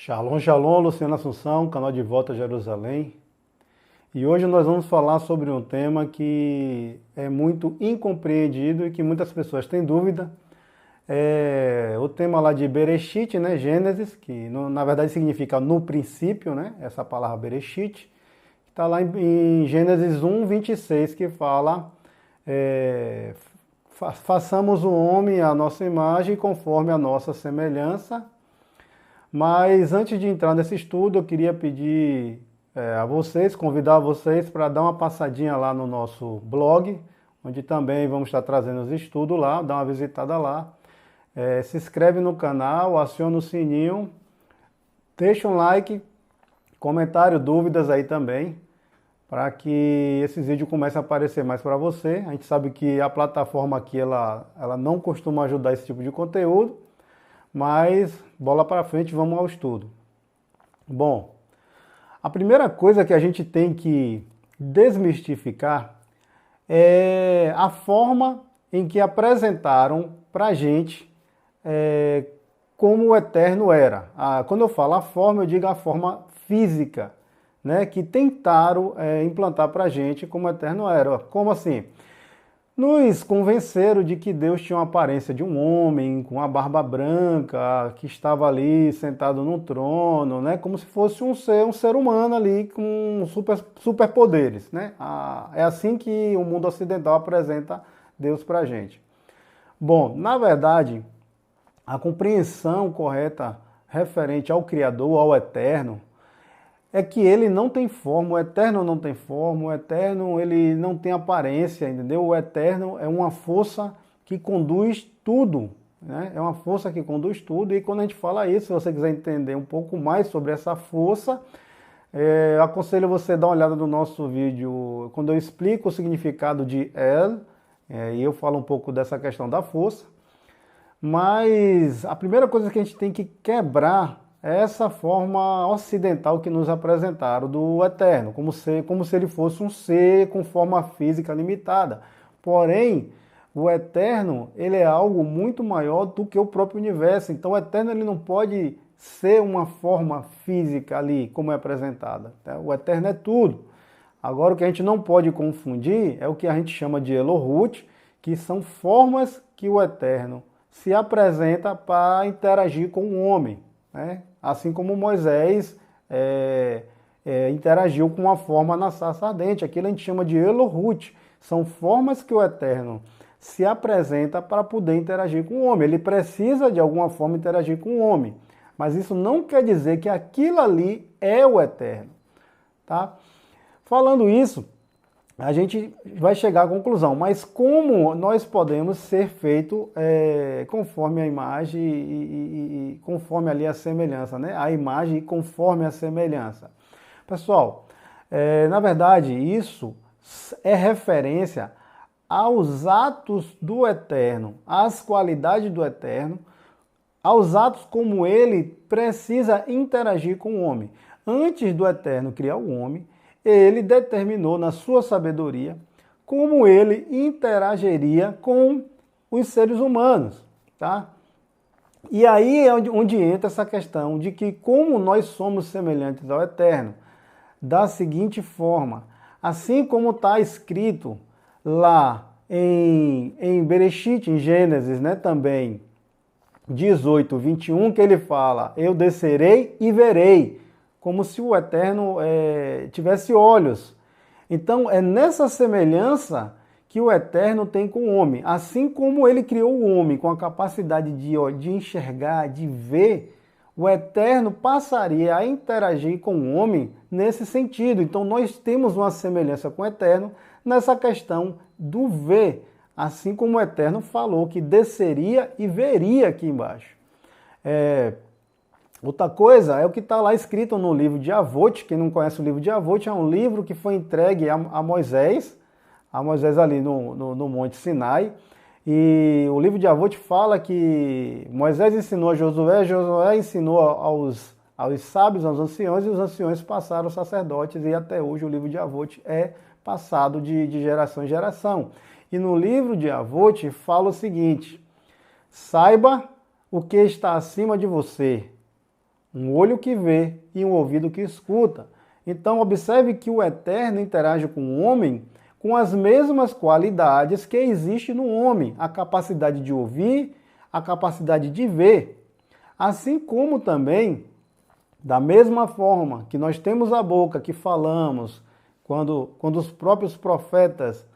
Shalom, shalom, Luciano Assunção, canal de Volta a Jerusalém. E hoje nós vamos falar sobre um tema que é muito incompreendido e que muitas pessoas têm dúvida. É o tema lá de Bereshit, né, Gênesis, que na verdade significa no princípio, né, essa palavra Bereshit, que está lá em Gênesis 1, 26, que fala, façamos o homem à nossa imagem conforme a nossa semelhança. Mas antes de entrar nesse estudo, eu queria pedir a vocês, convidar vocês para dar uma passadinha lá no nosso blog, onde também vamos estar trazendo os estudos lá, dá uma visitada lá. Se inscreve no canal, aciona o sininho, deixa um like, comentário, dúvidas aí também, para que esses vídeos comecem a aparecer mais para você. A gente sabe que a plataforma aqui ela não costuma ajudar esse tipo de conteúdo, mas bola para frente, vamos ao estudo. Bom, a primeira coisa que a gente tem que desmistificar é a forma em que apresentaram para a gente como o Eterno era. Quando eu falo a forma, eu digo a forma física, né, que tentaram implantar para a gente como o Eterno era. Como assim? Nos convenceram de que Deus tinha uma aparência de um homem com uma barba branca, que estava ali sentado no trono, né? Como se fosse um ser humano ali com superpoderes, né? É assim que o mundo ocidental apresenta Deus para a gente. Bom, na verdade, a compreensão correta referente ao Criador, ao Eterno, é que ele não tem forma, o Eterno não tem forma, o Eterno ele não tem aparência, entendeu? O Eterno é uma força que conduz tudo, né? É uma força que conduz tudo, e quando a gente fala isso, se você quiser entender um pouco mais sobre essa força, eu aconselho você a dar uma olhada no nosso vídeo, quando eu explico o significado de El, e eu falo um pouco dessa questão da força, mas a primeira coisa que a gente tem que quebrar essa forma ocidental que nos apresentaram do Eterno, como se ele fosse um ser com forma física limitada. Porém, o Eterno ele é algo muito maior do que o próprio universo. Então, o Eterno ele não pode ser uma forma física ali, como é apresentada. Tá? O Eterno é tudo. Agora, o que a gente não pode confundir é o que a gente chama de Elohut, que são formas que o Eterno se apresenta para interagir com o homem, né? Assim como Moisés interagiu com uma forma na sarça ardente. Aquilo a gente chama de Elohut. São formas que o Eterno se apresenta para poder interagir com o homem. Ele precisa de alguma forma interagir com o homem. Mas isso não quer dizer que aquilo ali é o Eterno. Tá? Falando isso, a gente vai chegar à conclusão, mas como nós podemos ser feitos conforme a imagem e conforme ali a semelhança, né? A imagem conforme a semelhança. Pessoal, na verdade isso é referência aos atos do Eterno, às qualidades do Eterno, aos atos como ele precisa interagir com o homem. Antes do Eterno criar o homem, ele determinou na sua sabedoria como ele interagiria com os seres humanos, tá? E aí é onde entra essa questão de que como nós somos semelhantes ao Eterno, da seguinte forma, assim como está escrito lá em Bereshit, em Gênesis, né, também 18, 21, que ele fala, eu descerei e verei, como se o Eterno tivesse olhos. Então, é nessa semelhança que o Eterno tem com o homem. Assim como ele criou o homem com a capacidade de enxergar, de ver, o Eterno passaria a interagir com o homem nesse sentido. Então, nós temos uma semelhança com o Eterno nessa questão do ver. Assim como o Eterno falou que desceria e veria aqui embaixo. Outra coisa é o que está lá escrito no livro de Avot. Quem não conhece o livro de Avot, é um livro que foi entregue a Moisés ali no Monte Sinai. E o livro de Avot fala que Moisés ensinou a Josué, Josué ensinou aos sábios, aos anciões, e os anciões passaram aos sacerdotes, e até hoje o livro de Avot é passado de geração em geração. E no livro de Avot fala o seguinte: saiba o que está acima de você, um olho que vê e um ouvido que escuta. Então, observe que o Eterno interage com o homem com as mesmas qualidades que existem no homem, a capacidade de ouvir, a capacidade de ver. Assim como também, da mesma forma que nós temos a boca, que falamos, quando os próprios profetas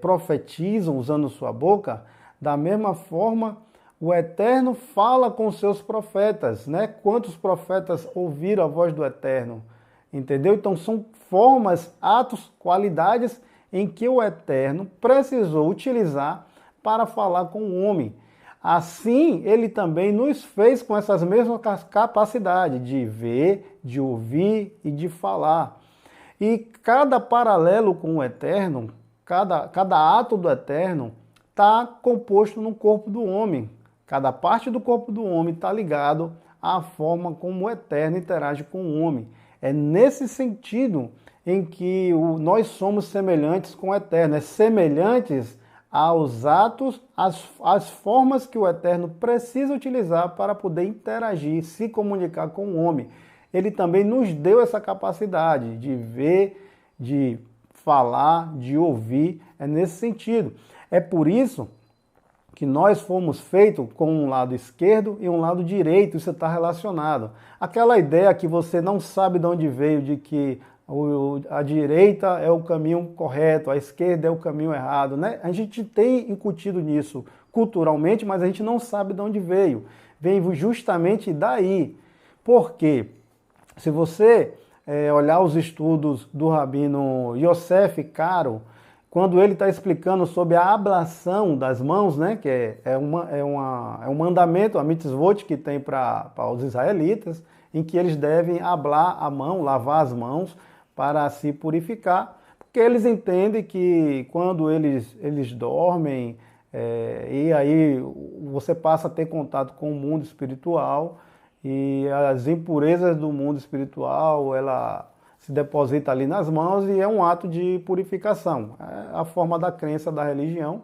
profetizam usando sua boca, da mesma forma o Eterno fala com seus profetas, né? Quantos profetas ouviram a voz do Eterno? Entendeu? Então são formas, atos, qualidades em que o Eterno precisou utilizar para falar com o homem. Assim, ele também nos fez com essas mesmas capacidades de ver, de ouvir e de falar. E cada paralelo com o Eterno, cada ato do Eterno, está composto no corpo do homem. Cada parte do corpo do homem está ligado à forma como o Eterno interage com o homem. É nesse sentido em que nós somos semelhantes com o Eterno, semelhantes aos atos, às formas que o Eterno precisa utilizar para poder interagir, se comunicar com o homem. Ele também nos deu essa capacidade de ver, de falar, de ouvir, é nesse sentido. É por isso que nós fomos feitos com um lado esquerdo e um lado direito, isso está relacionado. Aquela ideia que você não sabe de onde veio, de que a direita é o caminho correto, a esquerda é o caminho errado, né? A gente tem incutido nisso culturalmente, mas a gente não sabe de onde veio. Veio justamente daí. Por quê? Se você olhar os estudos do rabino Yosef Karo, quando ele está explicando sobre a ablação das mãos, né, que é um mandamento, a mitzvot que tem para os israelitas, em que eles devem ablar a mão, lavar as mãos para se purificar, porque eles entendem que quando eles dormem, e aí você passa a ter contato com o mundo espiritual, e as impurezas do mundo espiritual, ela se deposita ali nas mãos e é um ato de purificação. É a forma da crença da religião.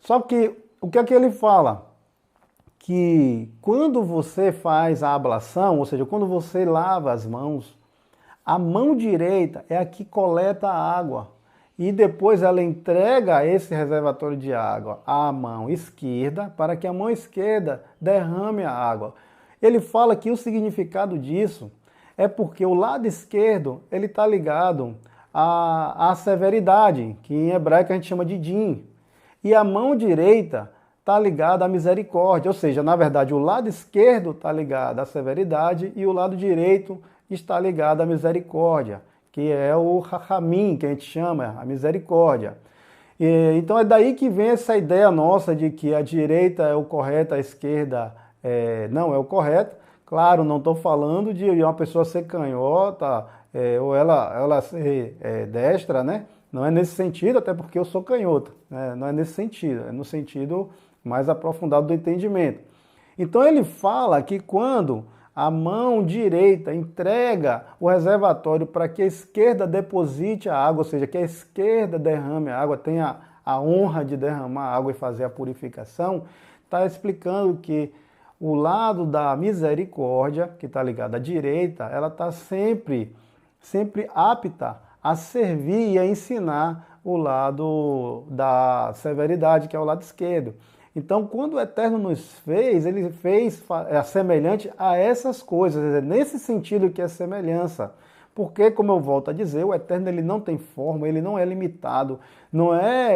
Só que o que é que ele fala? Que quando você faz a ablação, ou seja, quando você lava as mãos, a mão direita é a que coleta a água e depois ela entrega esse reservatório de água à mão esquerda para que a mão esquerda derrame a água. Ele fala que o significado disso é porque o lado esquerdo ele está ligado à severidade, que em hebraico a gente chama de din, e a mão direita está ligada à misericórdia, ou seja, na verdade o lado esquerdo está ligado à severidade e o lado direito está ligado à misericórdia, que é o rachamim, que a gente chama, a misericórdia. Então é daí que vem essa ideia nossa de que a direita é o correto, a esquerda não é o correto. Claro, não estou falando de uma pessoa ser canhota ou ela ser destra, né? Não é nesse sentido, até porque eu sou canhoto, né? Não é nesse sentido, é no sentido mais aprofundado do entendimento. Então ele fala que quando a mão direita entrega o reservatório para que a esquerda deposite a água, ou seja, que a esquerda derrame a água, tenha a honra de derramar a água e fazer a purificação, está explicando que o lado da misericórdia, que está ligado à direita, ela está sempre apta a servir e a ensinar o lado da severidade, que é o lado esquerdo. Então, quando o Eterno nos fez, ele fez semelhante a essas coisas, é nesse sentido que é semelhança. Porque, como eu volto a dizer, o Eterno ele não tem forma, ele não é limitado.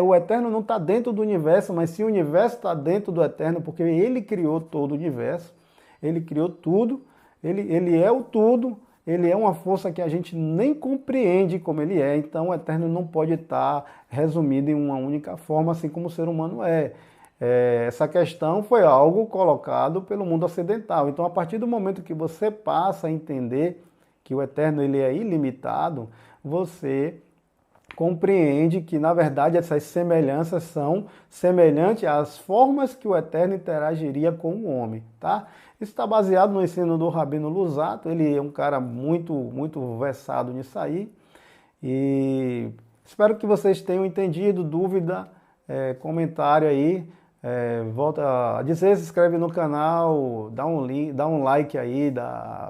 O Eterno não está dentro do universo, mas sim o universo está dentro do Eterno, porque ele criou todo o universo, ele criou tudo, ele é o tudo, ele é uma força que a gente nem compreende como ele é. Então, o Eterno não pode estar resumido em uma única forma, assim como o ser humano é. Essa questão foi algo colocado pelo mundo ocidental. Então, a partir do momento que você passa a entender que o Eterno ele é ilimitado, você compreende que, na verdade, essas semelhanças são semelhantes às formas que o Eterno interagiria com o homem, tá? Isso está baseado no ensino do Rabino Luzzatto, ele é um cara muito versado nisso aí, e espero que vocês tenham entendido, dúvida, comentário aí, Volta a dizer, se inscreve no canal, dá um like aí,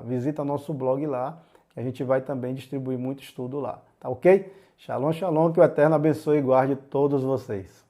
visita nosso blog lá, que a gente vai também distribuir muito estudo lá, tá ok? Shalom, shalom, que o Eterno abençoe e guarde todos vocês.